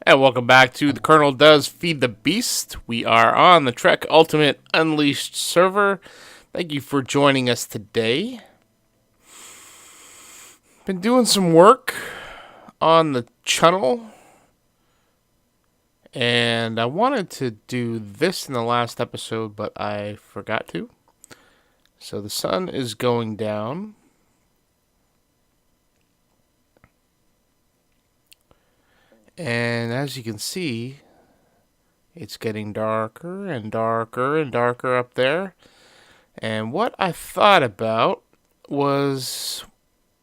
And welcome back to The Kerrnel Does Feed the Beast. We are on the Trek Ultimate Unleashed server. Thank you for joining us today. Been doing some work on the Chunnel. And I wanted to do this in the last episode, but I forgot to. So the sun is going down. And as you can see, it's getting darker and darker and darker up there. And what I thought about was,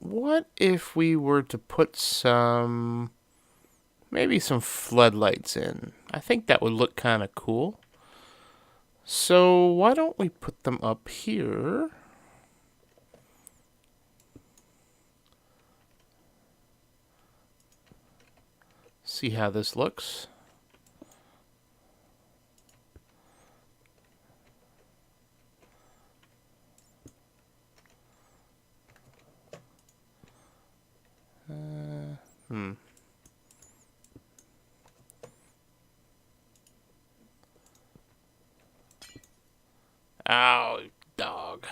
what if we were to put maybe some floodlights in? I think that would look kind of cool. So why don't we put them up here? See how this looks. Ow, dog.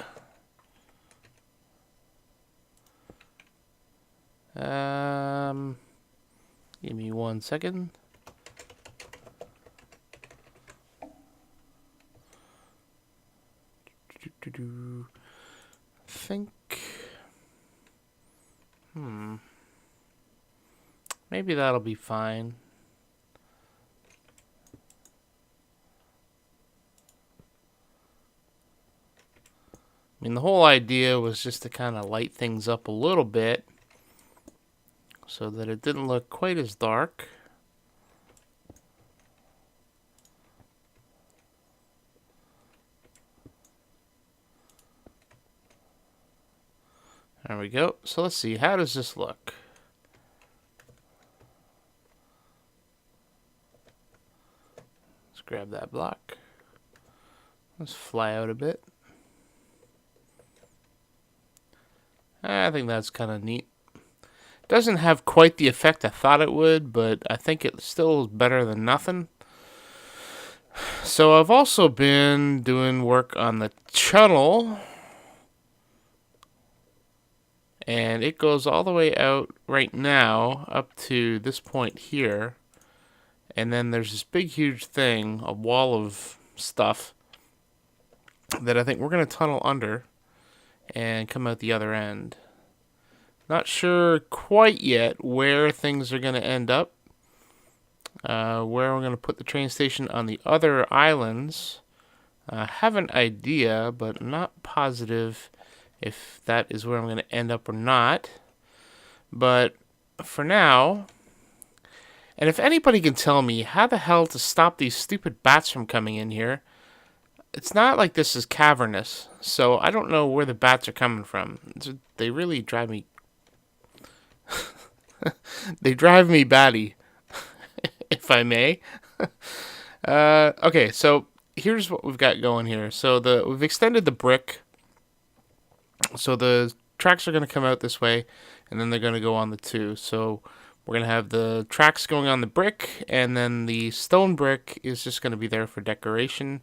Give me 1 second. Think. Maybe that'll be fine. I mean, the whole idea was just to kind of light things up a little bit so that it didn't look quite as dark. There we go. So let's see, how does this look? Let's grab that block. Let's fly out a bit. I think that's kind of neat. Doesn't have quite the effect I thought it would, but I think it still is better than nothing. So I've also been doing work on the Chunnel, and it goes all the way out right now up to this point here, and then there's this big huge thing, a wall of stuff that I think we're going to tunnel under and come out the other end. Not sure quite yet where things are going to end up. Where we're going to put the train station on the other islands. I have an idea, but not positive if that is where I'm going to end up or not. But for now, and if anybody can tell me how the hell to stop these stupid bats from coming in here, it's not like this is cavernous, so I don't know where the bats are coming from. They really drive me... they drive me batty, if I may. Okay, so here's what we've got going here. So we've extended the brick. So the tracks are going to come out this way, and then they're going to go on the two. So we're going to have the tracks going on the brick, and then the stone brick is just going to be there for decoration.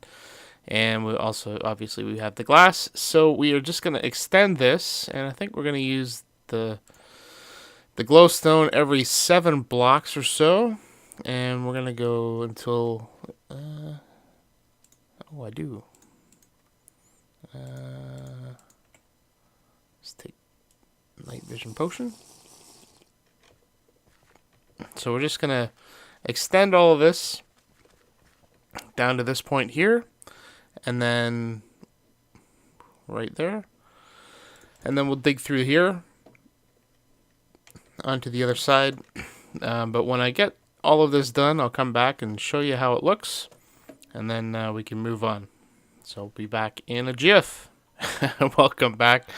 And we also, obviously, we have the glass. So we are just going to extend this, and I think we're going to use the glowstone every 7 blocks or so. And we're going to go until... I do. Let's take night vision potion. So we're just going to extend all of this down to this point here. And then right there. And then we'll dig through here onto the other side. But when I get all of this done, I'll come back and show you how it looks. And then we can move on. So I'll be back in a jiff. Welcome back.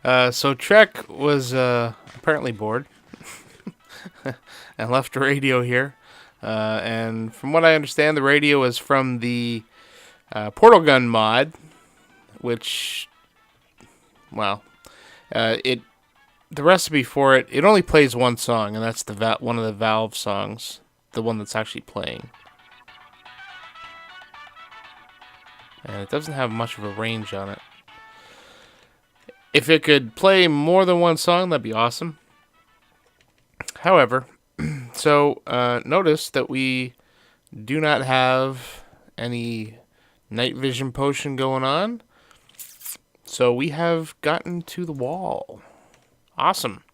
So Trec was apparently bored and left a radio here. And from what I understand, the radio is from the portal gun mod, which, well, the recipe for it only plays one song, and that's one of the Valve songs. the one that's actually playing. And it doesn't have much of a range on it. If it could play more than one song, that'd be awesome. However, so notice that we do not have any night vision potion going on. So we have gotten to the wall. Awesome.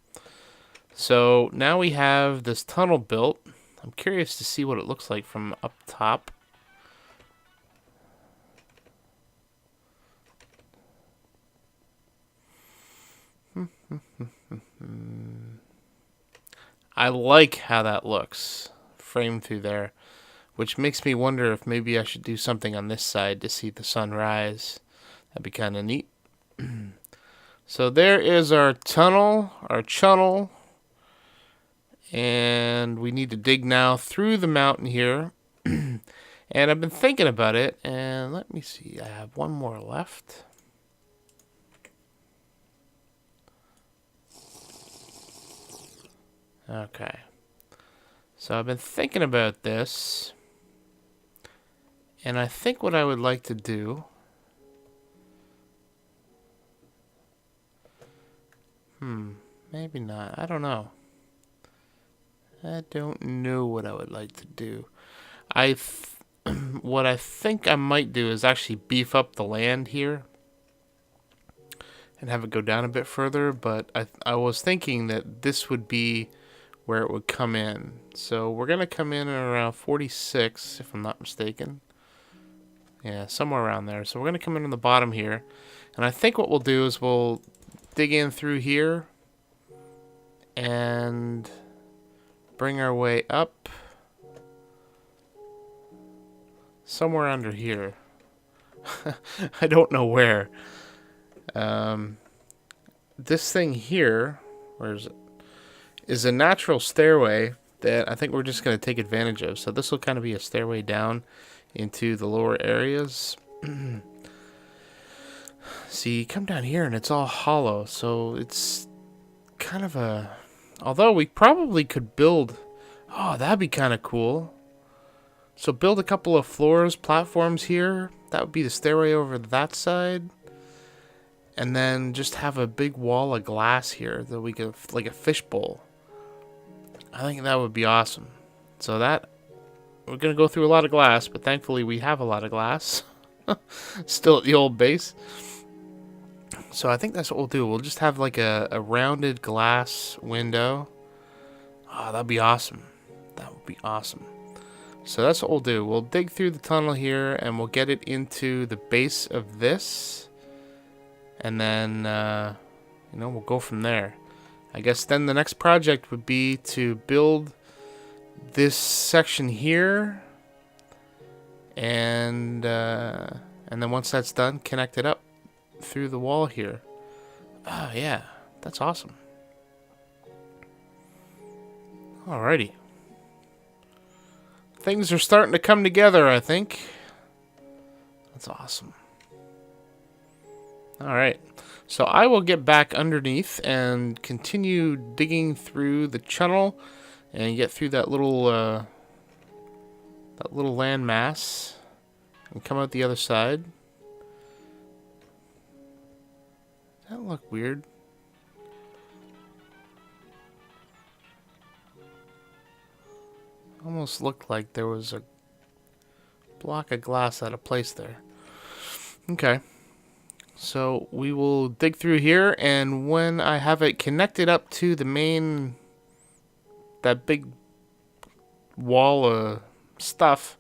So now we have this tunnel built. I'm curious to see what it looks like from up top. I like how that looks framed through there, which makes me wonder if maybe I should do something on this side to see the sun rise. That'd be kind of neat. So there is our tunnel, our chunnel, and we need to dig now through the mountain here. And I've been thinking about it, and let me see, I have one more left. Okay. So I've been thinking about this, and I think what I would like to do... maybe not. I don't know. I don't know what I would like to do. What I think I might do is actually beef up the land here and have it go down a bit further, but I was thinking that this would be where it would come in. So we're going to come in at around 46, if I'm not mistaken. Yeah, somewhere around there. So we're going to come in on the bottom here. And I think what we'll do is we'll dig in through here and bring our way up somewhere under here. I don't know where. This thing here, where is it? Is a natural stairway that I think we're just going to take advantage of. So this will kind of be a stairway down into the lower areas. See, come down here and it's all hollow, so it's kind of a... Although we probably could build... Oh, that'd be kind of cool. So build a couple of floors, platforms here. That would be the stairway over that side. And then just have a big wall of glass here that we could... like a fishbowl. I think that would be awesome. So that... We're going to go through a lot of glass, but thankfully we have a lot of glass. Still at the old base. So I think that's what we'll do. We'll just have like a rounded glass window. Oh, that'd be awesome. That would be awesome. So that's what we'll do. We'll dig through the tunnel here and we'll get it into the base of this. And then, we'll go from there. I guess then the next project would be to build this section here. And then once that's done, connect it up through the wall here. Oh, yeah. That's awesome. Alrighty. Things are starting to come together, I think. That's awesome. Alright. So I will get back underneath and continue digging through the channel and get through that little land mass and come out the other side. Does that look weird? Almost looked like there was a block of glass out of place there. Okay. So we will dig through here, and when I have it connected up to the main, that big wall of stuff,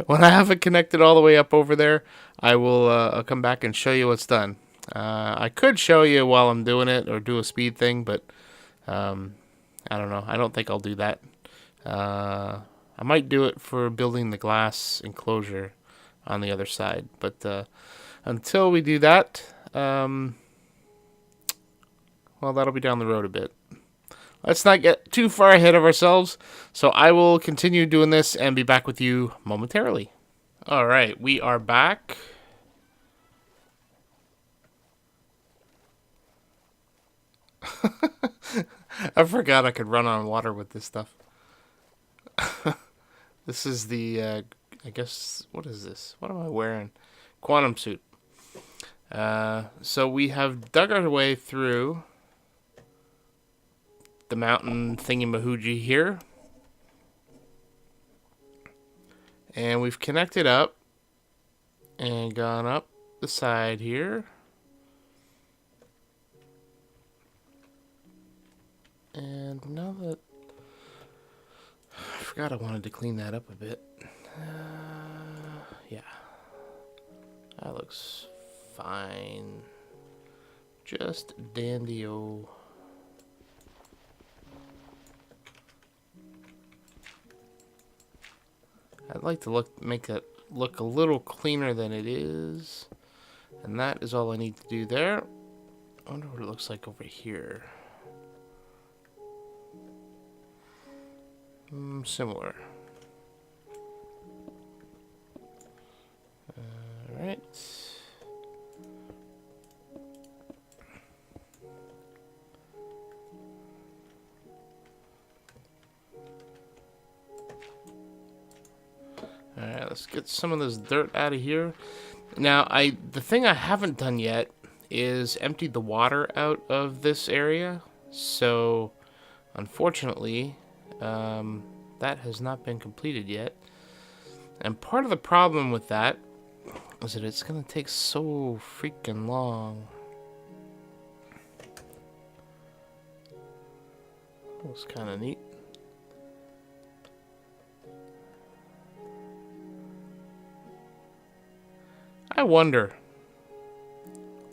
when I have it connected all the way up over there, I will I'll come back and show you what's done. I could show you while I'm doing it or do a speed thing, but I don't know. I don't think I'll do that. I might do it for building the glass enclosure on the other side. But until we do that, well, that'll be down the road a bit. Let's not get too far ahead of ourselves. So I will continue doing this and be back with you momentarily. All right, we are back. I forgot I could run on water with this stuff. This is the, I guess, what is this? What am I wearing? Quantum suit. So we have dug our way through the mountain thingy-mahoogie here. And we've connected up and gone up the side here. And now that... I forgot I wanted to clean that up a bit. Yeah. That looks fine. Just dandy-o. I'd like to make it look a little cleaner than it is. And that is all I need to do there. I wonder what it looks like over here. Similar. Alright. Alright, let's get some of this dirt out of here. Now, the thing I haven't done yet is emptied the water out of this area. So, unfortunately, that has not been completed yet. And part of the problem with that is that it's going to take so freaking long. Looks kind of neat. I wonder.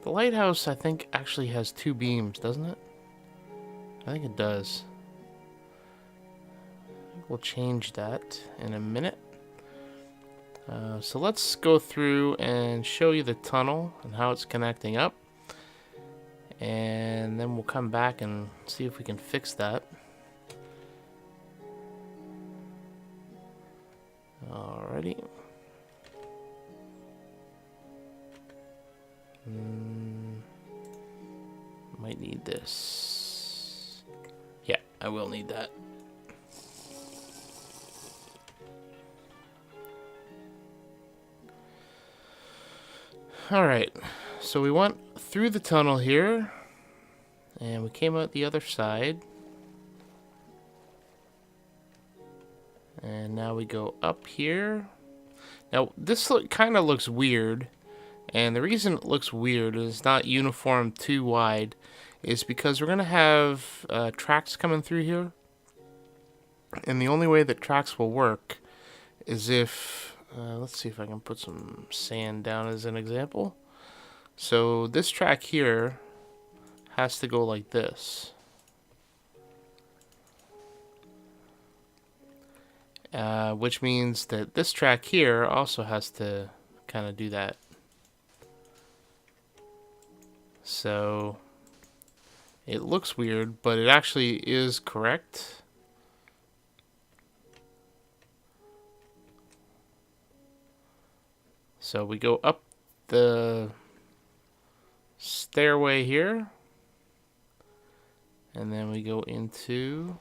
The lighthouse, I think, actually has 2 beams, doesn't it? I think it does. We'll change that in a minute. So let's go through and show you the tunnel and how it's connecting up. And then we'll come back and see if we can fix that. Alrighty. Might need this. Yeah, I will need that. Alright, so we went through the tunnel here, and we came out the other side. And now we go up here. Now, this kind of looks weird, and the reason it looks weird is it's not uniform too wide is because we're going to have tracks coming through here. And the only way that tracks will work is if... let's see if I can put some sand down as an example. So this track here has to go like this. Which means that this track here also has to kind of do that. So it looks weird, but it actually is correct. So we go up the stairway here, and then we go into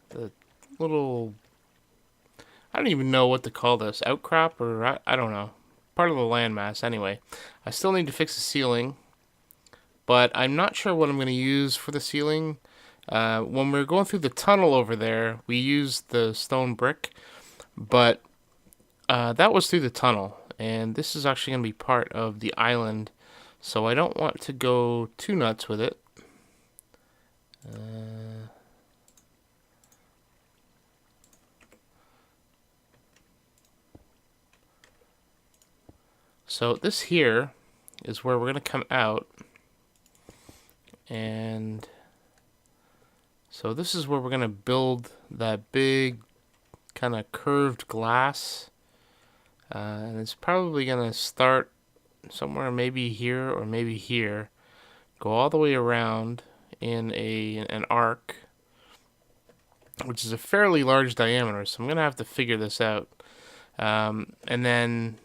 the little, I don't even know what to call this, outcrop, or I don't know, part of the landmass anyway. I still need to fix the ceiling, but I'm not sure what I'm going to use for the ceiling. When we were going through the tunnel over there, we used the stone brick, but that was through the tunnel, and this is actually going to be part of the island, so I don't want to go too nuts with it. So this here is where we're going to come out, and so this is where we're going to build that big kind of curved glass, and it's probably going to start somewhere maybe here or maybe here, go all the way around in an arc, which is a fairly large diameter, so I'm going to have to figure this out, and then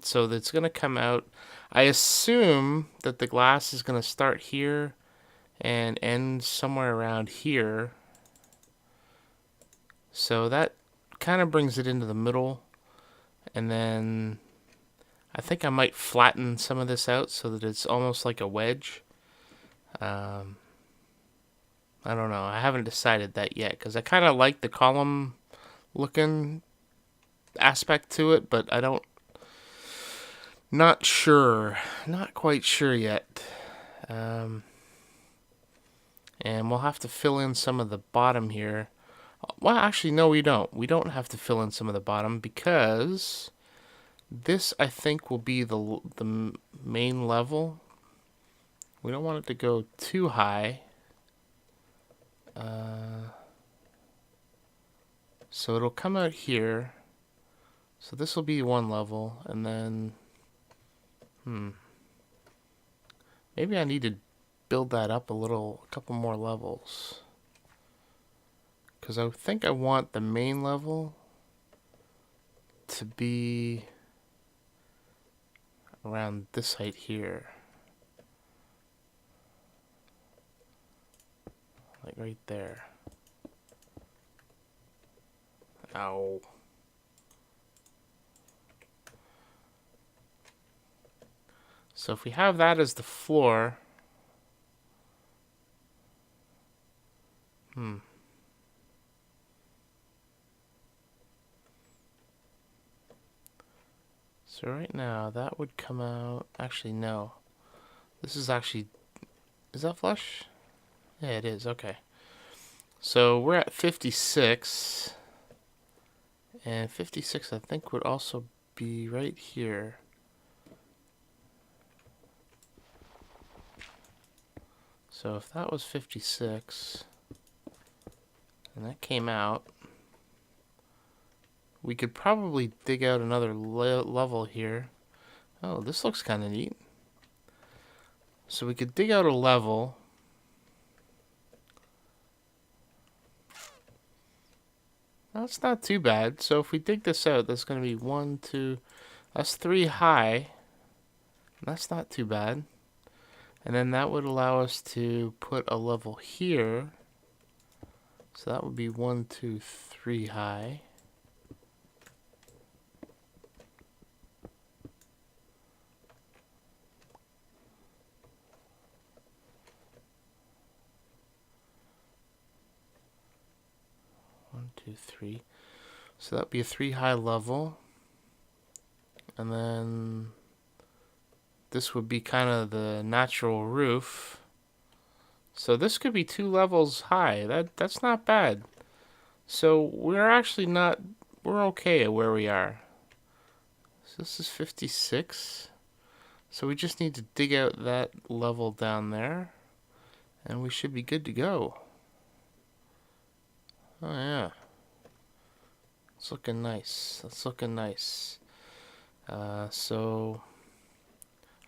So that's going to come out. I assume that the glass is going to start here and end somewhere around here. So that kind of brings it into the middle. And then I think I might flatten some of this out so that it's almost like a wedge. I don't know. I haven't decided that yet because I kind of like the column looking aspect to it, but I don't. Not sure. Not quite sure yet. And we'll have to fill in some of the bottom here. Well, actually, no, we don't. We don't have to fill in some of the bottom because this, I think, will be the main level. We don't want it to go too high. So it'll come out here. So this will be one level, and then maybe I need to build that up a couple more levels. Because I think I want the main level to be around this height here. Like right there. Ow. So if we have that as the floor, so right now that would come out, actually no. This is actually, is that flush? Yeah, it is, okay. So we're at 56, and 56 I think would also be right here. So if that was 56, and that came out, we could probably dig out another level here. Oh, this looks kind of neat. So we could dig out a level. That's not too bad. So if we dig this out, that's going to be 1, 2, that's 3 high. That's not too bad. And then that would allow us to put a level here. So that would be 1, 2, 3 high. One, two, three. So that'd be a 3 high level. And then this would be kind of the natural roof. So this could be 2 levels high. That's not bad. So we're actually not, we're okay at where we are. So this is 56. So we just need to dig out that level down there, and we should be good to go. Oh yeah. It's looking nice. That's looking nice. So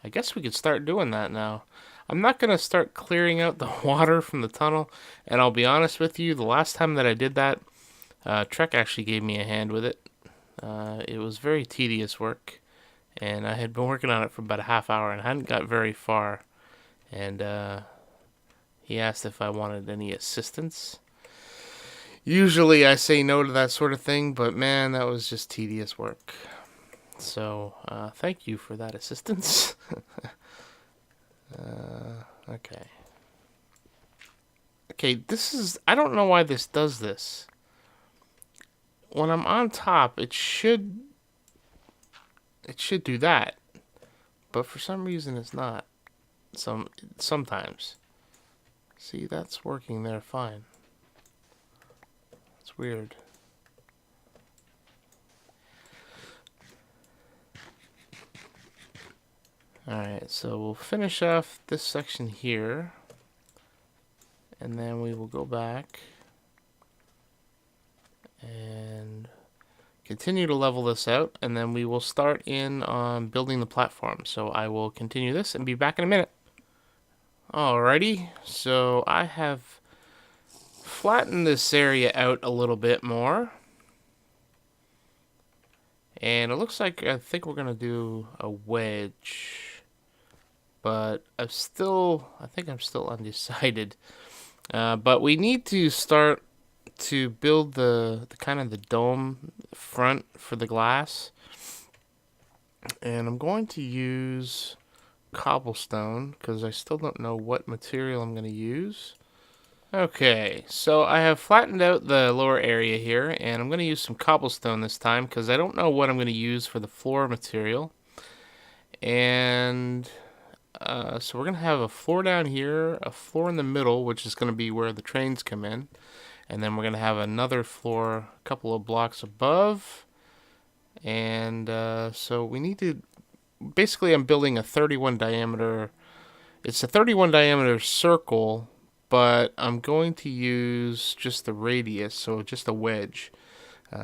I guess we could start doing that now. I'm not going to start clearing out the water from the tunnel, and I'll be honest with you, the last time that I did that, Trec actually gave me a hand with it. It was very tedious work, and I had been working on it for about a half hour and hadn't got very far, and he asked if I wanted any assistance. Usually I say no to that sort of thing, but man, that was just tedious work. So, thank you for that assistance. Okay. Okay, this is, I don't know why this does this. When I'm on top, it should do that. But for some reason it's not. Sometimes. See, that's working there fine. It's weird. Alright, so we'll finish off this section here, and then we will go back and continue to level this out, and then we will start in on building the platform. So I will continue this and be back in a minute. Alrighty, so I have flattened this area out a little bit more, And it looks like I think we're going to do a wedge. But I think I'm still undecided. But we need to start to build the kind of the dome front for the glass. And I'm going to use cobblestone because I still don't know what material I'm going to use. Okay, so I have flattened out the lower area here, and I'm going to use some cobblestone this time because I don't know what I'm going to use for the floor material. And so we're going to have a floor down here, a floor in the middle, which is going to be where the trains come in. And then we're going to have another floor a couple of blocks above. And so we need to... Basically, I'm building a 31 diameter... It's a 31 diameter circle, but I'm going to use just the radius, so just a wedge.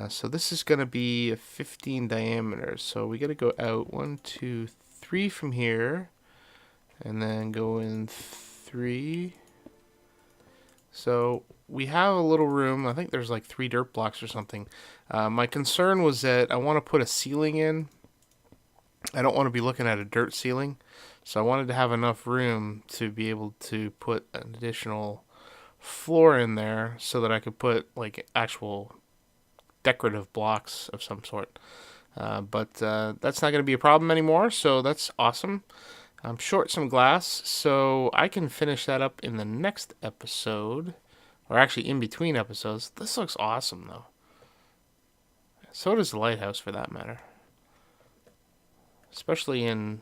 So this is going to be a 15 diameter. So we got to go out 1, 2, 3 from here, and then go in 3. So we have a little room. I think there's like 3 dirt blocks or something. My concern was that I want to put a ceiling in. I don't want to be looking at a dirt ceiling. So I wanted to have enough room to be able to put an additional floor in there so that I could put like actual decorative blocks of some sort. But that's not going to be a problem anymore, so that's awesome. I'm short some glass, so I can finish that up in the next episode, or actually in between episodes. This looks awesome, though. So does the lighthouse, for that matter. Especially in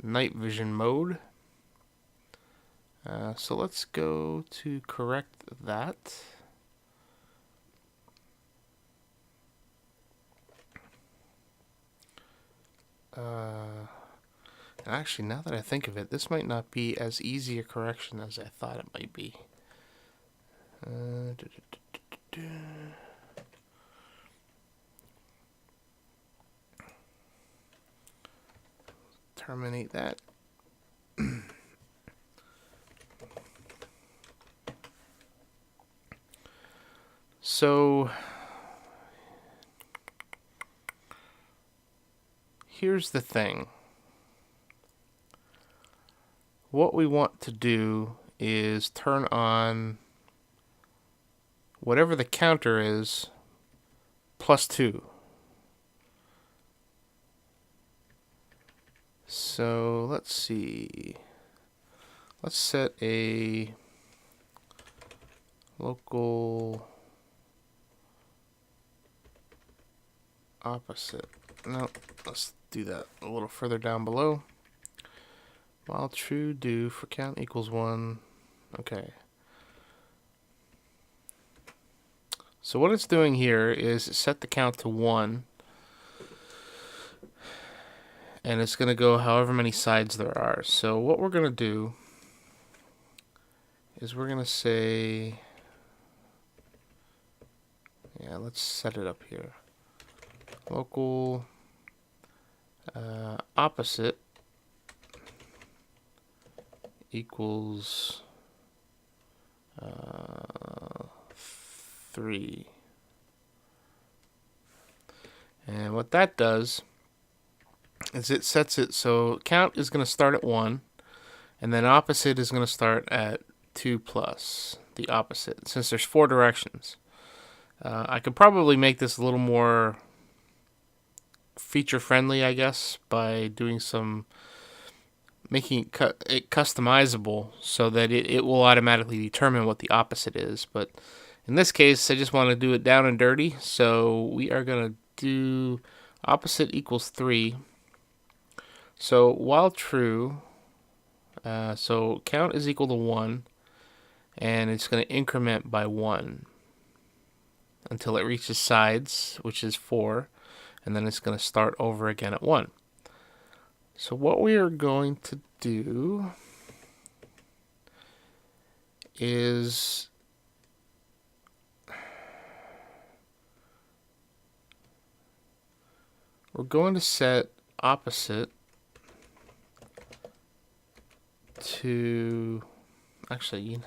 night vision mode. So let's go to correct that. Actually, now that I think of it, this might not be as easy a correction as I thought it might be. Terminate that. So here's the thing. What we want to do is turn on whatever the counter is +2. So let's see. Let's set a local opposite. No, let's do that a little further down below. While true do for count equals 1. Okay. So what it's doing here is set the count to 1. And it's going to go however many sides there are. So what we're going to do is we're going to say... Yeah, let's set it up here. Local opposite equals 3. And what that does is it sets it so count is going to start at 1, and then opposite is going to start at 2 plus the opposite, since there's 4 directions. I could probably make this a little more feature friendly, I guess, by doing some making it customizable so that it will automatically determine what the opposite is. But in this case, I just want to do it down and dirty, so we are going to do opposite equals 3. So while true, so count is equal to 1, and it's going to increment by 1 until it reaches sides, which is 4, and then it's going to start over again at 1. So what we are going to do is we're going to set opposite to, actually,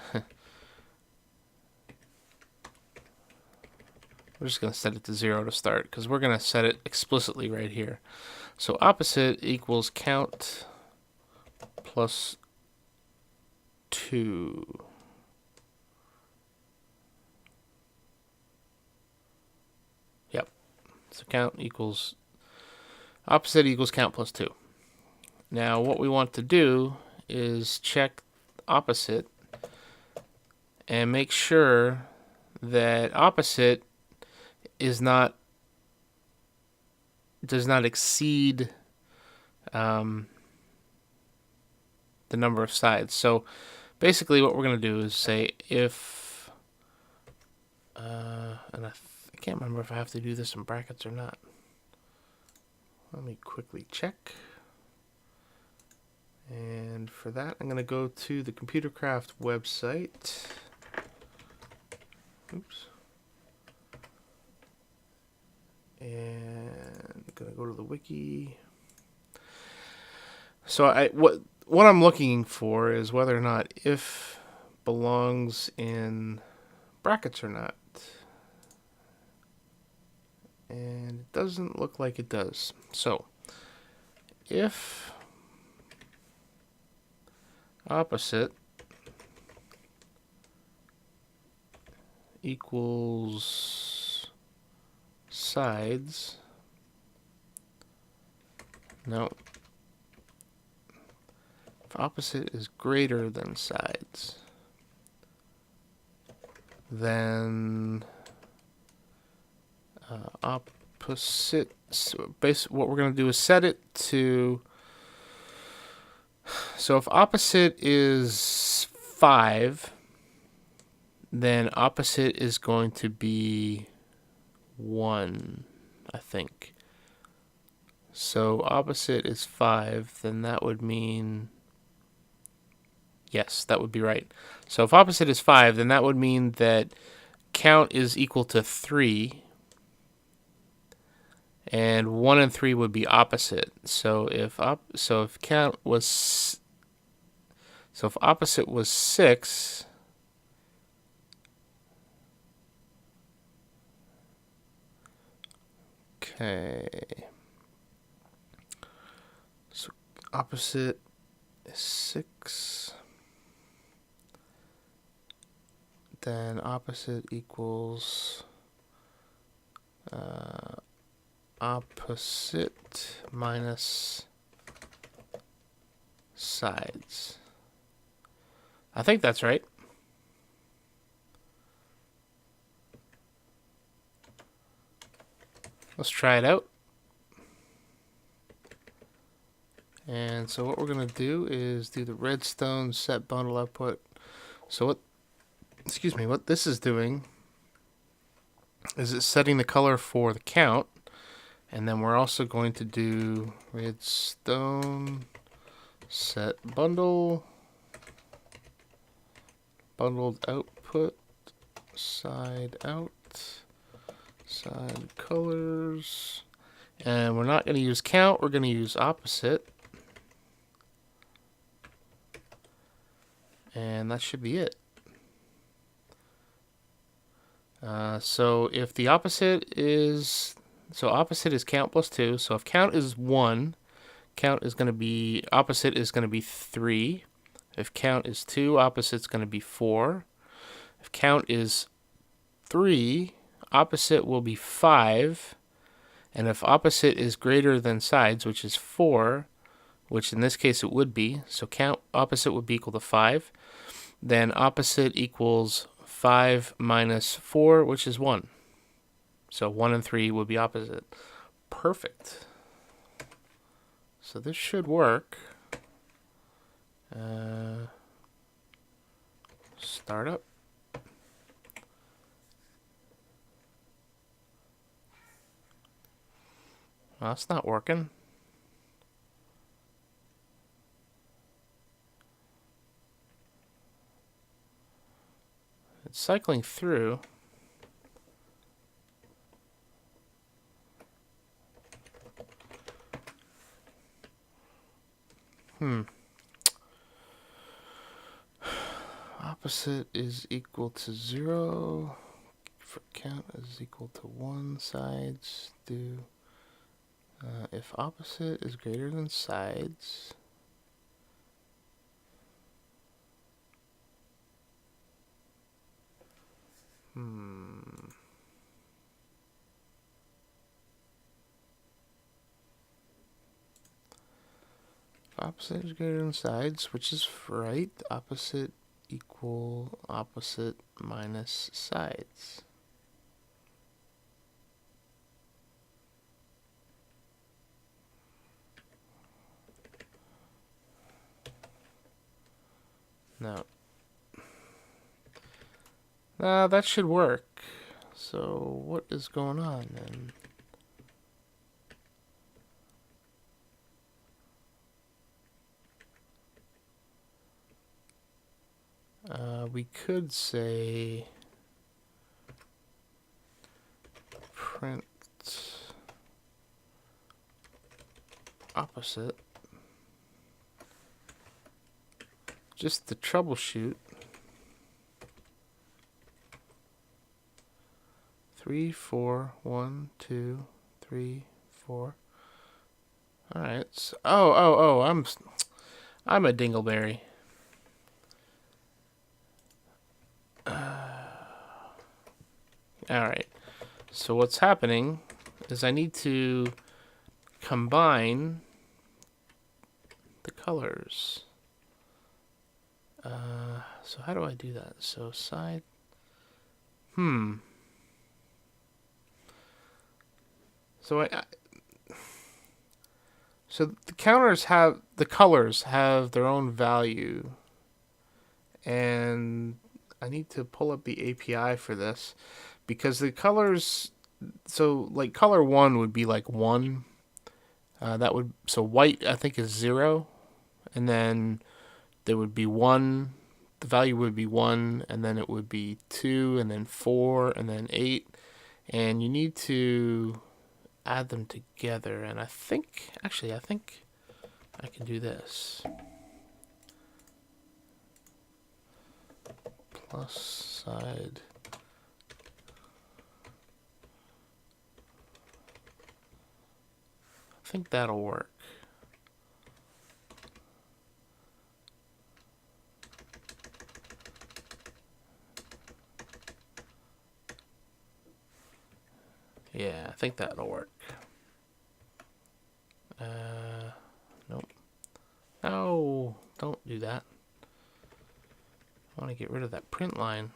We're just going to set it to 0 to start because we're going to set it explicitly right here. So opposite equals count plus 2. Yep. So count equals opposite equals count plus 2. Now what we want to do is check opposite and make sure that opposite does not exceed the number of sides. So basically what we're going to do is say if and I can't remember if I have to do this in brackets or not. Let me quickly check. And for that, I'm going to go to the Computercraft website. Oops. And I'm going to go to the wiki. So what I'm looking for is whether or not if belongs in brackets or not. And it doesn't look like it does. So if opposite equals sides, no. If opposite is greater than sides, then opposite, so basically what we're going to do is set it to, so if opposite is 5, then opposite is going to be 1, I think. So opposite is 5, then that would mean, yes, that would be right. So if opposite is 5, then that would mean that count is equal to 3, and 1 and 3 would be opposite. So if count was, so if opposite was 6, okay, so opposite is 6, then opposite equals opposite minus sides. I think that's right. Let's try it out. And so what we're going to do is do the redstone set bundle output. So what this is doing is it's setting the color for the count. And then we're also going to do redstone set bundled output, side out, side colors. And we're not going to use count, we're going to use opposite. And that should be it. So if the opposite is, so opposite is count plus 2. So if count is 1, count is going to be, opposite is going to be 3. If count is 2, opposite is going to be 4. If count is 3, opposite will be 5. And if opposite is greater than sides, which is 4, which in this case it would be, so count opposite would be equal to 5, then opposite equals 5 minus 4, which is 1. So 1 and 3 would be opposite. Perfect. So this should work. Start up. Well, that's not working. It's cycling through. Opposite is equal to 0 for count is equal to 1, sides do. If opposite is greater than sides, opposite is greater than sides, which is right. Opposite equal opposite minus sides. Now that should work. So what is going on then? We could say print opposite just to troubleshoot. 3, 4, 1, 2, 3, 4. All right. So, I'm a dingleberry. All right. So what's happening is I need to combine the colors. So how do I do that? So side. So so the colors have their own value, and I need to pull up the API for this because the colors. So like color 1 would be like 1. So white I think is 0, and then there would be 1. The value would be 1, and then it would be 2, and then 4, and then 8, and you need to add them together. And I think I can do this. Plus side. I think that'll work. Yeah, I think that'll work. Nope. No, don't do that. I want to get rid of that print line.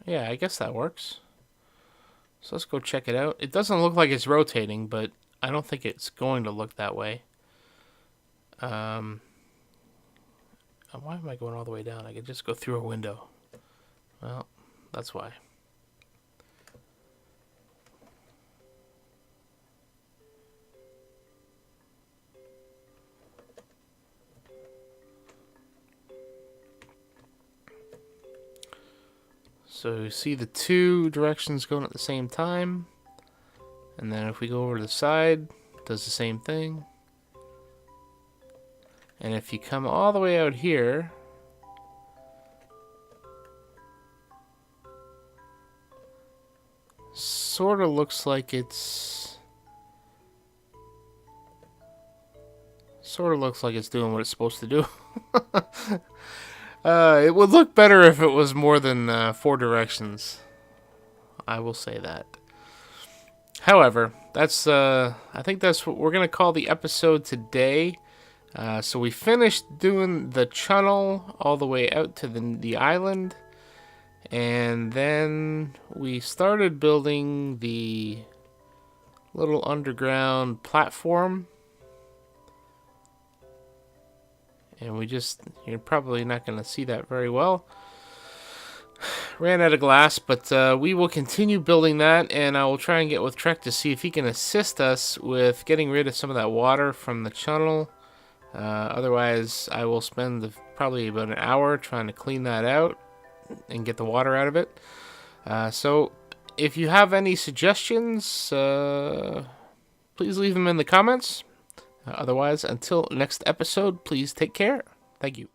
Yeah, I guess that works. So let's go check it out. It doesn't look like it's rotating, but I don't think it's going to look that way. Why am I going all the way down? I could just go through a window. Well, that's why. So you see the two directions going at the same time. And then if we go over to the side, it does the same thing. And if you come all the way out here, sort of looks like it's doing what it's supposed to do. It would look better if it was more than 4 directions. I will say that. However, that's I think that's what we're gonna call the episode today. So we finished doing the Chunnel all the way out to the island, and then we started building the little underground platform. And you're probably not going to see that very well. Ran out of glass, but we will continue building that, and I will try and get with Trec to see if he can assist us with getting rid of some of that water from the Chunnel. Otherwise, I will spend probably about an hour trying to clean that out and get the water out of it. So, if you have any suggestions, please leave them in the comments. Otherwise, until next episode, please take care. Thank you.